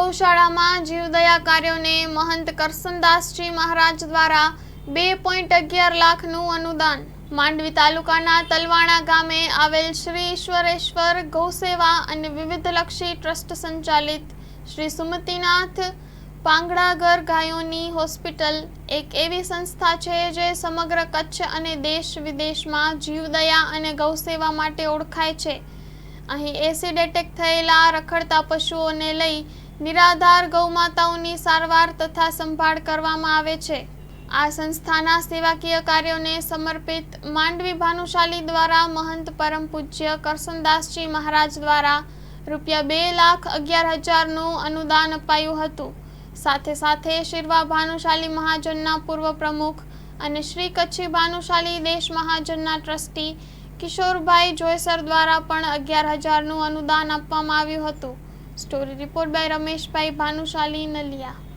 ગૌશાળામાં જીવદયા કાર્યોને મહંત કરસનદાસજી મહારાજ દ્વારા 2.11 લાખનું અનુદાન। માંડવી તાલુકાના તલવાણા ગામે આવેલ શ્રી ઈશ્વરેશ્વર ગૌસેવા અને વિવિધલક્ષી ટ્રસ્ટ સંચાલિત શ્રી સુમતીનાથ પાંગડાગર ગાયોની હોસ્પિટલ એક એવી સંસ્થા છે જે સમગ્ર કચ્છ અને દેશ વિદેશમાં જીવદયા અને ગૌસેવા માટે ઓળખાય છે। અહીં એસિડ એટેક થયેલા રખડતા પશુઓને લઈ નિરાધાર ગૌમાતાઓની સારવાર તથા સંભાળ કરવામાં આવે છે। આ સંસ્થાના સેવાકીય કાર્યોને સમર્પિત માંડવી ભાનુશાલી દ્વારા મહંત પરમ પૂજ્ય કરસનદાસજી મહારાજ દ્વારા ₹2,11,000નું અનુદાન અપાયું હતું। સાથે સાથે શિરવા ભાનુશાલી મહાજનના પૂર્વ પ્રમુખ અને શ્રી કચ્છી ભાનુશાલી દેશ મહાજનના ટ્રસ્ટી કિશોરભાઈ જોયસર દ્વારા પણ 11,000નું અનુદાન આપવામાં આવ્યું હતું। Story report by Rameshbhai Bhanushali, Naliya.